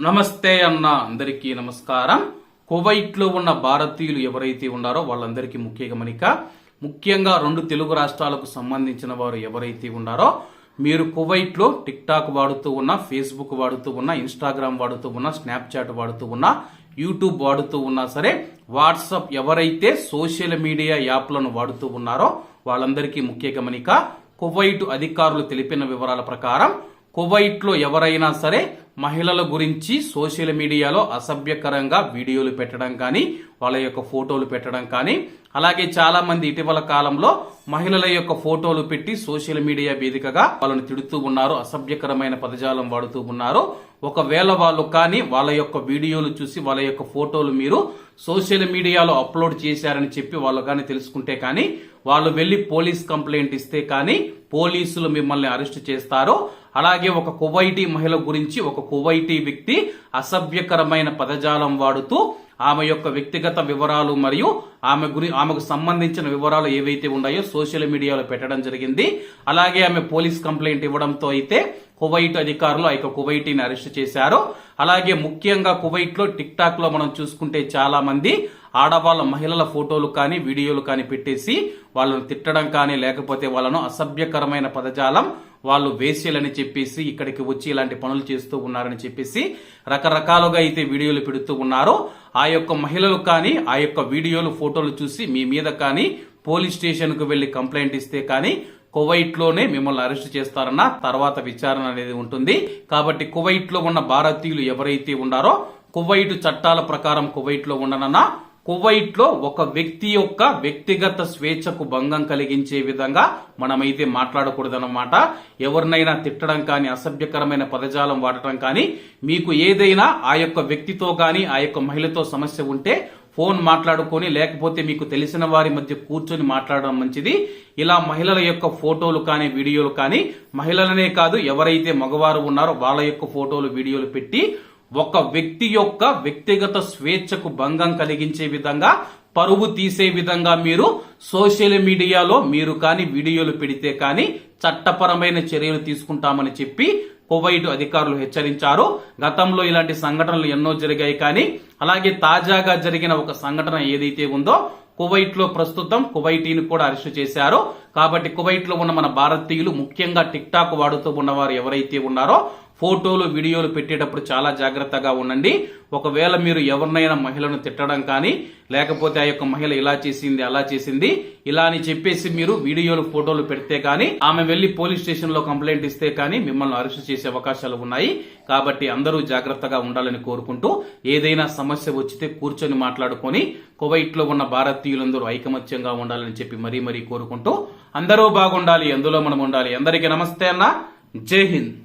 నమస్తే అన్న అందరికీ నమస్కారం. కువైట్ లో ఉన్న భారతీయులు ఎవరైతే ఉన్నారో వాళ్ళందరికీ ముఖ్యంగా రెండు తెలుగు రాష్ట్రాలకు సంబంధించిన వారు ఎవరైతే ఉన్నారో మీరు కువైట్ లో టిక్ టాక్ వాడుతూ ఉన్నా, ఫేస్బుక్ వాడుతూ ఉన్నా, ఇన్స్టాగ్రామ్ వాడుతూ ఉన్నా, స్నాప్చాట్ వాడుతూ ఉన్నా, యూట్యూబ్ వాడుతూ ఉన్నా సరే, వాట్సాప్ ఎవరైతే సోషల్ మీడియా యాప్లను వాడుతూ ఉన్నారో వాళ్ళందరికీ కువైట్ అధికారులు తెలిపిన వివరాల ప్రకారం కువైట్ లో ఎవరైనా సరే మహిళల గురించి సోషల్ మీడియాలో అసభ్యకరంగా వీడియోలు పెట్టడం కానీ, వాళ్ళ యొక్క ఫోటోలు పెట్టడం కానీ, అలాగే చాలా మంది ఇటీవల కాలంలో మహిళల యొక్క ఫోటోలు పెట్టి సోషల్ మీడియా వేదికగా వాళ్ళని తిడుతూ ఉన్నారు, అసభ్యకరమైన పదజాలం వాడుతూ ఉన్నారు. ఒకవేళ వాళ్ళు కానీ వాళ్ళ యొక్క వీడియోలు చూసి వాళ్ళ యొక్క ఫోటోలు మీరు సోషల్ మీడియాలో అప్లోడ్ చేశారని చెప్పి వాళ్ళు కానీ తెలుసుకుంటే కానీ, వాళ్ళు వెళ్లి పోలీస్ కంప్లైంట్ ఇస్తే కానీ పోలీసులు మిమ్మల్ని అరెస్ట్ చేస్తారు. అలాగే ఒక కువైటీ మహిళ గురించి ఒక కువైటీ వ్యక్తి అసభ్యకరమైన పదజాలం వాడుతూ ఆమె యొక్క వ్యక్తిగత వివరాలు మరియు ఆమెకు సంబంధించిన వివరాలు ఏవైతే ఉన్నాయో సోషల్ మీడియాలో పెట్టడం జరిగింది. అలాగే ఆమె పోలీస్ కంప్లైంట్ ఇవ్వడంతో అయితే కువైట్ అధికారులు ఆ యొక్క కువైటీని అరెస్ట్ చేశారు. అలాగే ముఖ్యంగా కువైట్ లో టిక్ టాక్ లో మనం చూసుకుంటే చాలా మంది ఆడవాళ్ళ మహిళల ఫోటోలు కానీ వీడియోలు కానీ పెట్టేసి వాళ్ళను తిట్టడం కానీ, లేకపోతే వాళ్ళను అసభ్యకరమైన పదజాలం వాళ్ళు వేసేయాలని చెప్పేసి ఇక్కడికి వచ్చి ఇలాంటి పనులు చేస్తూ ఉన్నారని చెప్పేసి రకరకాలుగా అయితే వీడియోలు పెడుతూ ఉన్నారు. ఆ యొక్క మహిళలు కానీ ఆ యొక్క వీడియోలు ఫోటోలు చూసి మీ మీద కానీ పోలీస్ స్టేషన్ కు వెళ్లి కంప్లైంట్ ఇస్తే కానీ కువైట్ లోనే మిమ్మల్ని అరెస్ట్ చేస్తారన్న తర్వాత విచారణ అనేది ఉంటుంది. కాబట్టి కువైట్ లో ఉన్న భారతీయులు ఎవరైతే ఉన్నారో కువైట్ చట్టాల ప్రకారం కువైట్ లో ఉండనన్నా కువైట్ లో ఒక వ్యక్తి యొక్క వ్యక్తిగత స్వేచ్ఛకు భంగం కలిగించే విధంగా మనమైతే మాట్లాడకూడదన్నమాట. ఎవరినైనా తిట్టడం కానీ, అసభ్యకరమైన పదజాలం వాడటం కానీ, మీకు ఏదైనా ఆ యొక్క వ్యక్తితో కానీ ఆ యొక్క మహిళతో సమస్య ఉంటే ఫోన్ మాట్లాడుకొని, లేకపోతే మీకు తెలిసిన వారి మధ్య కూర్చొని మాట్లాడడం మంచిది. ఇలా మహిళల యొక్క ఫోటోలు కానీ వీడియోలు కానీ, మహిళలనే కాదు ఎవరైతే మగవారు ఉన్నారో వాళ్ళ యొక్క ఫోటోలు వీడియోలు పెట్టి ఒక వ్యక్తి యొక్క వ్యక్తిగత స్వేచ్ఛకు భంగం కలిగించే విధంగా, పరువు తీసే విధంగా మీరు సోషల్ మీడియాలో మీరు కానీ వీడియోలు పెడితే కానీ చట్టపరమైన చర్యలు తీసుకుంటామని చెప్పి కువైట్ అధికారులు హెచ్చరించారు. గతంలో ఇలాంటి సంఘటనలు ఎన్నో జరిగాయి. కానీ అలాగే తాజాగా జరిగిన ఒక సంఘటన ఏదైతే ఉందో కువైట్ లో ప్రస్తుతం కువైటీని కూడా అరెస్టు చేశారు. కాబట్టి కువైట్ లో ఉన్న మన భారతీయులు ముఖ్యంగా టిక్ టాక్ వాడుతూ ఉన్నవారు ఎవరైతే ఉన్నారో ఫోటోలు వీడియోలు పెట్టేటప్పుడు చాలా జాగ్రత్తగా ఉండండి. ఒకవేళ మీరు ఎవరినైనా మహిళను తిట్టడం కానీ, లేకపోతే ఆ యొక్క మహిళ ఇలా చేసింది అలా చేసింది ఇలా అని చెప్పేసి మీరు వీడియోలు ఫోటోలు పెడితే కానీ, ఆమె వెళ్లి పోలీస్ స్టేషన్ లో కంప్లైంట్ ఇస్తే కానీ మిమ్మల్ని అరెస్ట్ చేసే అవకాశాలు ఉన్నాయి. కాబట్టి అందరూ జాగ్రత్తగా ఉండాలని కోరుకుంటూ, ఏదైనా సమస్య వచ్చితే కూర్చొని మాట్లాడుకొని కువైట్ లో ఉన్న భారతీయులందరూ ఐకమత్యంగా ఉండాలని చెప్పి మరీ కోరుకుంటూ, అందరూ బాగుండాలి, అందులో మనం ఉండాలి. అందరికీ నమస్తే అన్న, జై హింద్.